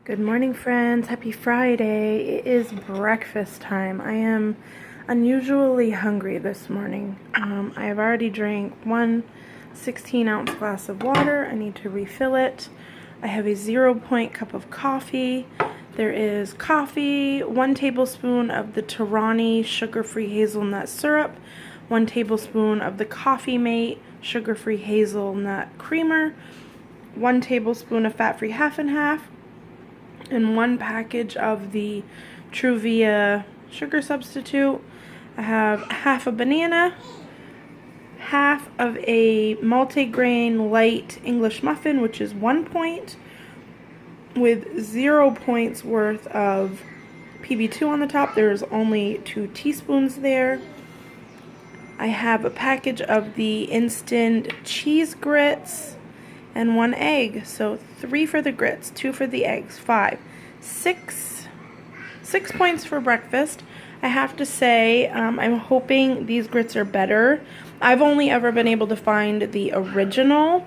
Good morning, friends. Happy Friday. It is breakfast time. I am unusually hungry this morning. I have already drank one 16-ounce glass of water. I need to refill it. I have a 0-point cup of coffee. There is coffee, 1 tablespoon of the Torani sugar-free hazelnut syrup, 1 tablespoon of the Coffee Mate sugar-free hazelnut creamer, 1 tablespoon of fat-free half and half, and 1 package of the Truvia sugar substitute. I have half a banana, half of a multigrain light English muffin, which is 1 point, with 0 points worth of PB2 on the top. There's only 2 teaspoons there. I have a package of the instant cheese grits and 1 egg. So 3 for the grits, 2 for the eggs, 5. 6 points for breakfast. I have to say, I'm hoping these grits are better. I've only ever been able to find the original.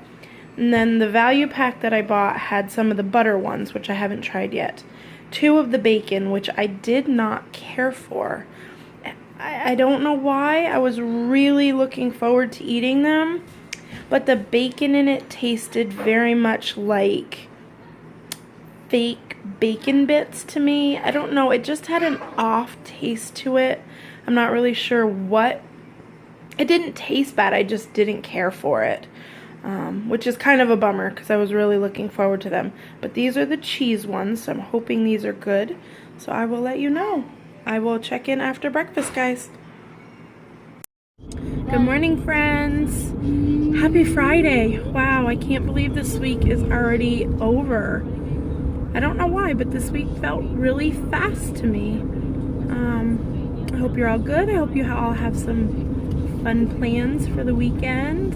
And then the value pack that I bought had some of the butter ones, which I haven't tried yet. 2 of the bacon, which I did not care for. I don't know why. I was really looking forward to eating them. But the bacon in it tasted very much like fake bacon bits to me. I don't know. It just had an off taste to it. I'm not really sure what. It didn't taste bad. I just didn't care for it. Which is kind of a bummer because I was really looking forward to them. But these are the cheese ones, so I'm hoping these are good. So I will let you know. I will check in after breakfast, guys. Good morning, friends. Happy Friday. Wow, I can't believe this week is already over. I don't know why, but this week felt really fast to me. I hope you're all good. I hope you all have some fun plans for the weekend.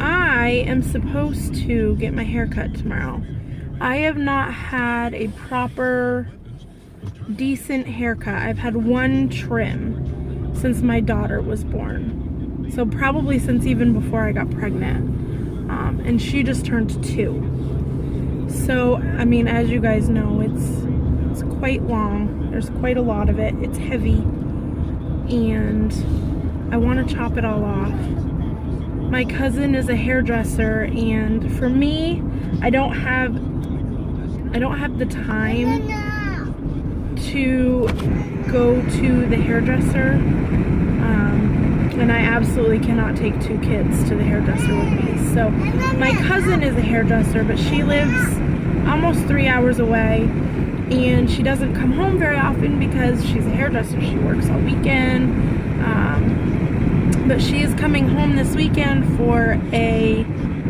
I am supposed to get my hair cut tomorrow. I have not had a proper, decent haircut. I've had 1 trim since my daughter was born. So probably since even before I got pregnant. And she just turned 2. So, I mean, as you guys know, it's quite long. There's quite a lot of it. It's heavy. And I want to chop it all off. My cousin is a hairdresser, and for me, I don't have the time to go to the hairdresser. And I absolutely cannot take 2 kids to the hairdresser with me. So my cousin is a hairdresser, but she lives almost 3 hours away, and she doesn't come home very often because she's a hairdresser. She works all weekend. But she is coming home this weekend for a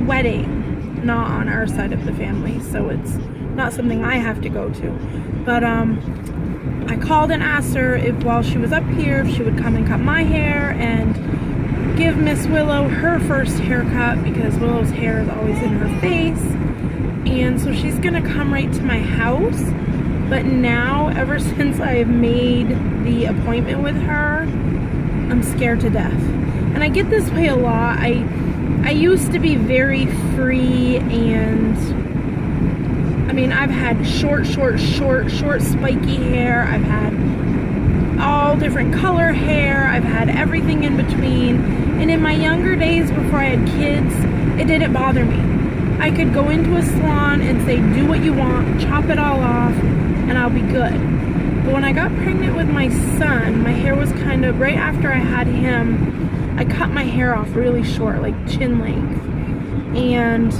wedding, not on our side of the family, so it's not something I have to go to. But I called and asked her if while she was up here, if she would come and cut my hair and give Miss Willow her first haircut, because Willow's hair is always in her face. And so she's gonna come right to my house. But now, ever since I have made the appointment with her, I'm scared to death. And I get this way a lot. I used to be very free, and I mean, I've had short spiky hair. I've had all different color hair. I've had everything in between. And in my younger days before I had kids, it didn't bother me. I could go into a salon and say, do what you want, chop it all off, and I'll be good. But when I got pregnant with my son, my hair was kind of, right after I had him, I cut my hair off really short, like chin length. And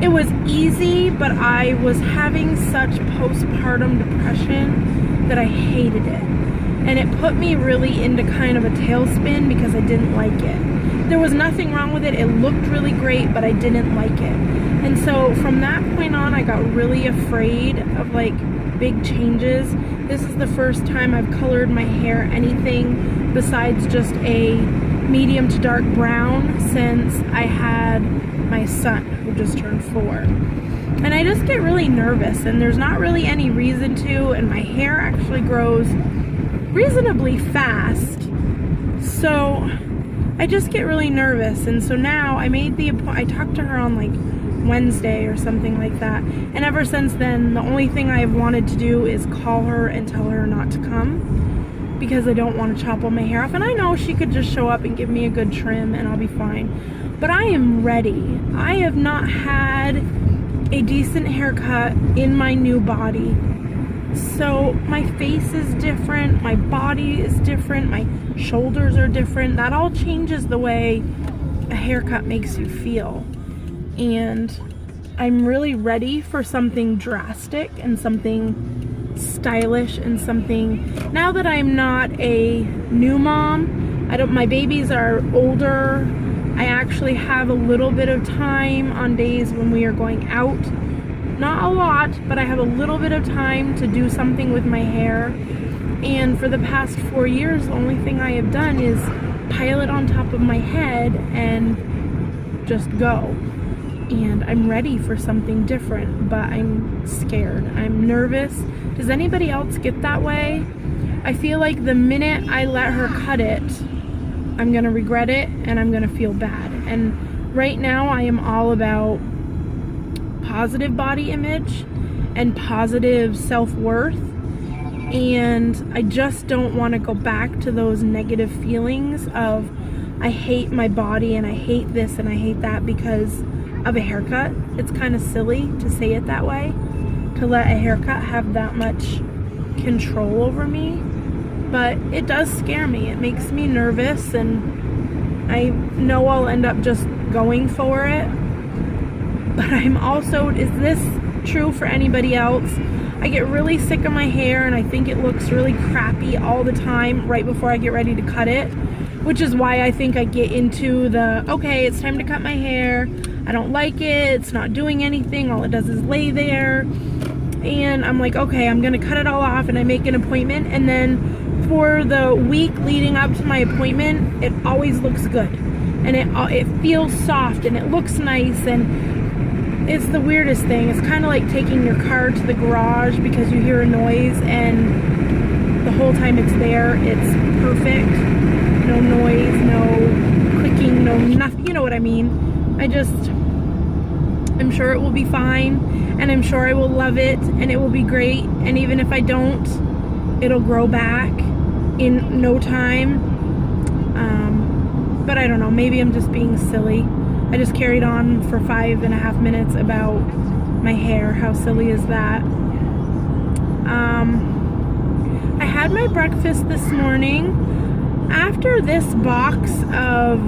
it was easy, but I was having such postpartum depression that I hated it. And it put me really into kind of a tailspin because I didn't like it. There was nothing wrong with it. It looked really great, but I didn't like it. And so from that point on, I got really afraid of like big changes. This is the first time I've colored my hair anything besides just a medium to dark brown since I had my son, who just turned 4. And I just get really nervous, and there's not really any reason to, and my hair actually grows reasonably fast. So I just get really nervous. And so now I made the appointment. I talked to her on like Wednesday or something like that. And ever since then, the only thing I've wanted to do is call her and tell her not to come, because I don't want to chop all my hair off. And I know she could just show up and give me a good trim and I'll be fine. But I am ready. I have not had a decent haircut in my new body. So my face is different, my body is different, my shoulders are different. That all changes the way a haircut makes you feel. And I'm really ready for something drastic and something stylish and something, now that I'm not a new mom, my babies are older, I actually have a little bit of time on days when we are going out. Not a lot, but I have a little bit of time to do something with my hair. And for the past 4 years, the only thing I have done is pile it on top of my head and just go. And I'm ready for something different, but I'm scared. I'm nervous. Does anybody else get that way? I feel like the minute I let her cut it, I'm gonna regret it and I'm gonna feel bad. And right now I am all about positive body image and positive self-worth, and I just don't want to go back to those negative feelings of I hate my body and I hate this and I hate that because of a haircut. It's kind of silly to say it that way, to let a haircut have that much control over me, but it does scare me. It makes me nervous, and I know I'll end up just going for it. But I'm also, is this true for anybody else? I get really sick of my hair and I think it looks really crappy all the time right before I get ready to cut it, which is why I think I get into the, okay, it's time to cut my hair. I don't like it. It's not doing anything. All it does is lay there. And I'm like, okay, I'm going to cut it all off, and I make an appointment. And then for the week leading up to my appointment, it always looks good. And it feels soft and it looks nice, and it's the weirdest thing. It's kind of like taking your car to the garage because you hear a noise, and the whole time it's there, it's perfect. No noise, no clicking, no nothing. You know what I mean? I'm sure it will be fine, and I'm sure I will love it, and it will be great. And even if I don't, it'll grow back in no time. But I don't know, maybe I'm just being silly. I just carried on for 5.5 minutes about my hair. How silly is that? I had my breakfast this morning. After this box of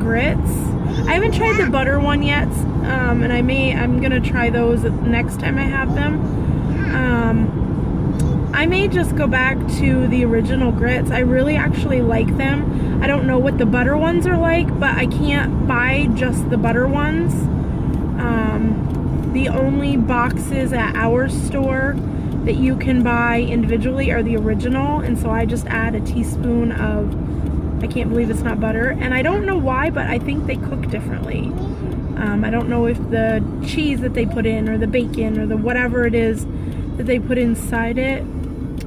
grits, I haven't tried the butter one yet, and I'm gonna try those next time I have them. I may just go back to the original grits. I really actually like them. I don't know what the butter ones are like, but I can't buy just the butter ones. The only boxes at our store that you can buy individually are the original, and so I just add a teaspoon of, I can't believe it's not butter, and I don't know why, but I think they cook differently. I don't know if the cheese that they put in, or the bacon, or the whatever it is that they put inside it,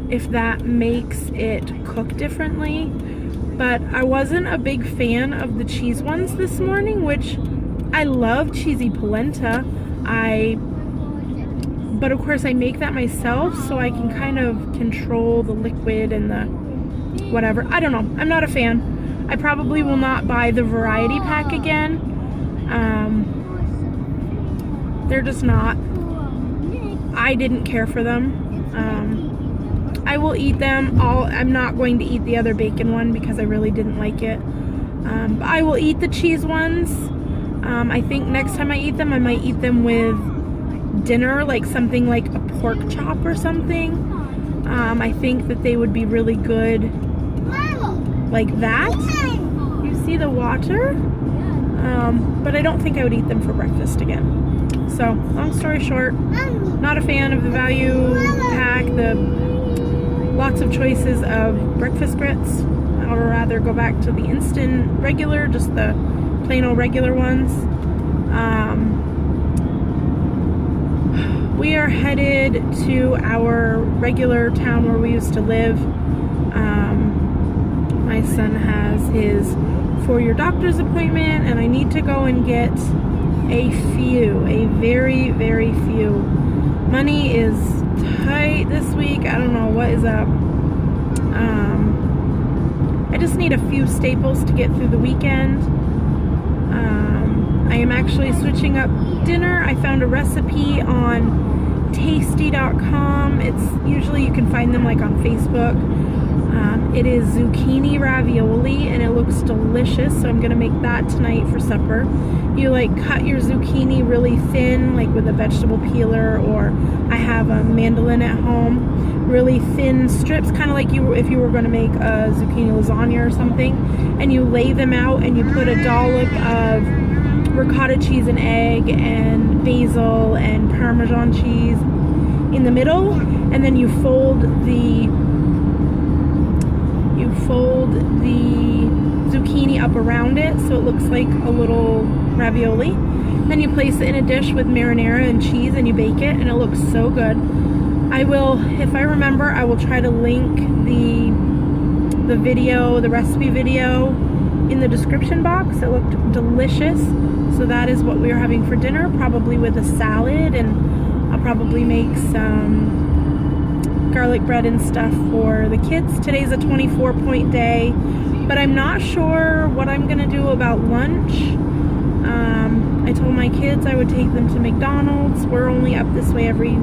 if that makes it cook differently. But I wasn't a big fan of the cheese ones this morning, which I love cheesy polenta. But of course I make that myself, so I can kind of control the liquid and the whatever. I don't know. I'm not a fan. I probably will not buy the variety pack again. They're just not. I didn't care for them. I will eat them all. I'm not going to eat the other bacon one because I really didn't like it. But I will eat the cheese ones. I think next time I eat them, I might eat them with dinner, like something like a pork chop or something. I think that they would be really good like that. You see the water? But I don't think I would eat them for breakfast again. So, long story short, not a fan of the value pack, the lots of choices of breakfast grits. I would rather go back to the instant regular, just the plain old regular ones. We are headed to our regular town where we used to live. My son has his 4-year doctor's appointment, and I need to go and get a very, very few. Money is tight this week. I don't know what is up. I just need a few staples to get through the weekend. I am actually switching up dinner. I found a recipe on tasty.com. It's usually, you can find them like on Facebook. It is zucchini ravioli and it looks delicious, so I'm gonna make that tonight for supper. You like cut your zucchini really thin, like with a vegetable peeler, or I have a mandolin at home, really thin strips, kind of like if you were going to make a zucchini lasagna or something, and you lay them out and you put a dollop of ricotta cheese and egg and basil and Parmesan cheese in the middle, and then you fold the zucchini up around it so it looks like a little ravioli. Then you place it in a dish with marinara and cheese and you bake it, and it looks so good. I will, if I remember, I will try to link the video, the recipe video, in the description box. It looked delicious. So that is what we are having for dinner, probably with a salad, and I'll probably make some garlic bread and stuff for the kids. Today's a 24-point day, but I'm not sure what I'm gonna do about lunch. I told my kids I would take them to McDonald's. We're only up this way every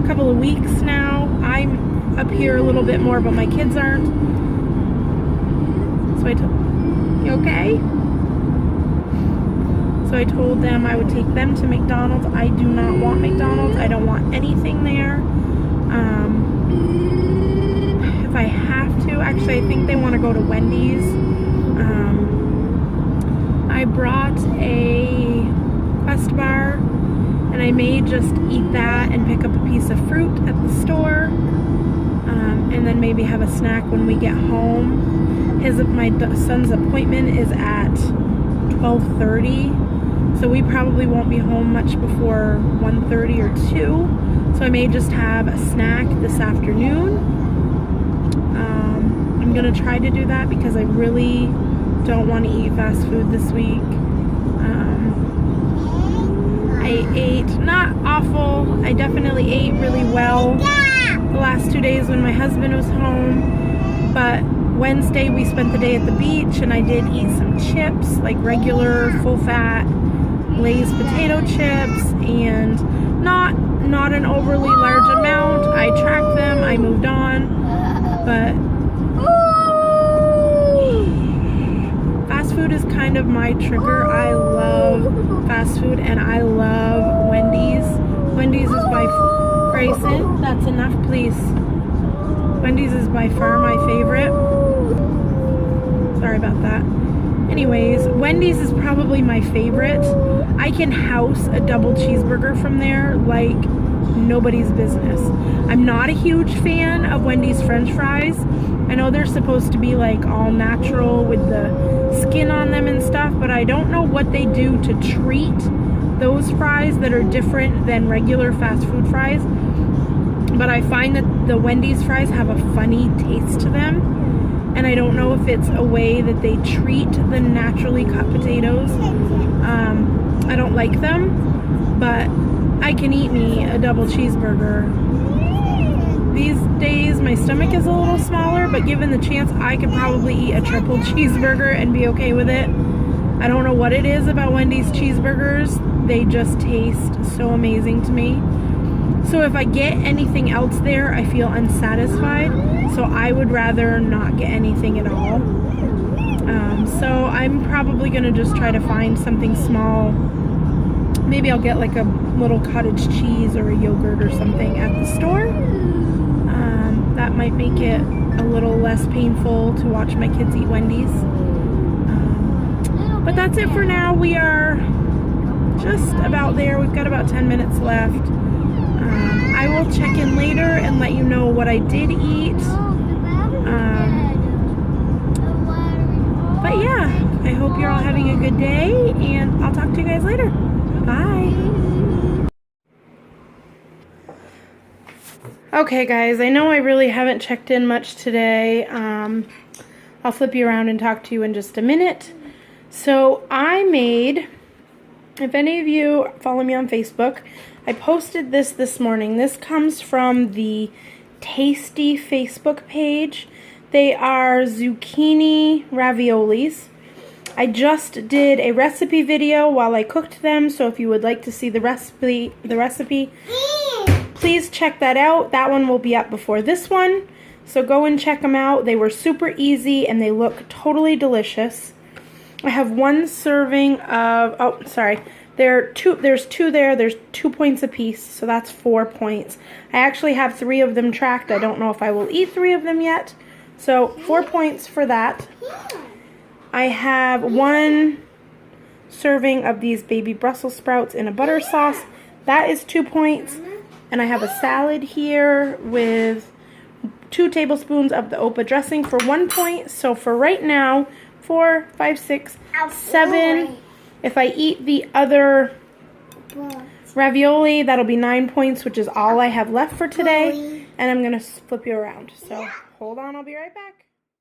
couple of weeks now. I'm up here a little bit more, but my kids aren't. So I told, you okay? So I told them I would take them to McDonald's. I do not want McDonald's. I don't want anything there. If I have to, actually, I think they want to go to Wendy's. I brought a Quest bar, and I may just eat that and pick up a piece of fruit at the store, and then maybe have a snack when we get home. My son's appointment is at 12:30, so we probably won't be home much before 1:30 or 2, so I may just have a snack this afternoon. I'm gonna try to do that because I really don't want to eat fast food this week. I ate not awful. I definitely ate really well the last 2 days when my husband was home, but Wednesday we spent the day at the beach, and I did eat some chips, like regular full-fat Lay's potato chips, and not an overly large amount. I tracked them, I moved on, but fast food is kind of my trigger. I love fast food, and I love Wendy's. Wendy's is by Grayson. That's enough, please. Wendy's is by far my favorite. Sorry about that. Anyways, Wendy's is probably my favorite. I can house a double cheeseburger from there like nobody's business. I'm not a huge fan of Wendy's French fries. I know they're supposed to be like all natural with the skin on them and stuff, but I don't know what they do to treat those fries that are different than regular fast food fries. But I find that the Wendy's fries have a funny taste to them, and I don't know if it's a way that they treat the naturally cut potatoes. I don't like them, but I can eat me a double cheeseburger. These days my stomach is a little smaller, but given the chance I could probably eat a triple cheeseburger and be okay with it. I don't know what it is about Wendy's cheeseburgers. They just taste so amazing to me. So if I get anything else there, I feel unsatisfied. So I would rather not get anything at all. So I'm probably gonna just try to find something small. Maybe I'll get like a little cottage cheese or a yogurt or something at the store. That might make it a little less painful to watch my kids eat Wendy's. But that's it for now. We are just about there. We've got about 10 minutes left. I will check in later and let you know what I did eat. But yeah, I hope you're all having a good day, and I'll talk to you guys later. Bye. Okay guys, I know I really haven't checked in much today. I'll flip you around and talk to you in just a minute. So I made If any of you follow me on Facebook, I posted this morning. This comes from the Tasty Facebook page. They are zucchini raviolis. I just did a recipe video while I cooked them, so if you would like to see the recipe, please check that out. That one will be up before this one, so go and check them out. They were super easy and they look totally delicious. I have one serving of, oh, sorry, there's two there. There's 2 points apiece, so that's 4 points. I actually have 3 of them tracked. I don't know if I will eat 3 of them yet. So 4 points for that. I have 1 serving of these baby Brussels sprouts in a butter sauce. That is 2 points. And I have a salad here with 2 tablespoons of the Opa dressing for 1 point. So for right now, 4, 5, 6, 7. If I eat the other ravioli, that'll be 9 points, which is all I have left for today. And I'm going to flip you around. So hold on, I'll be right back.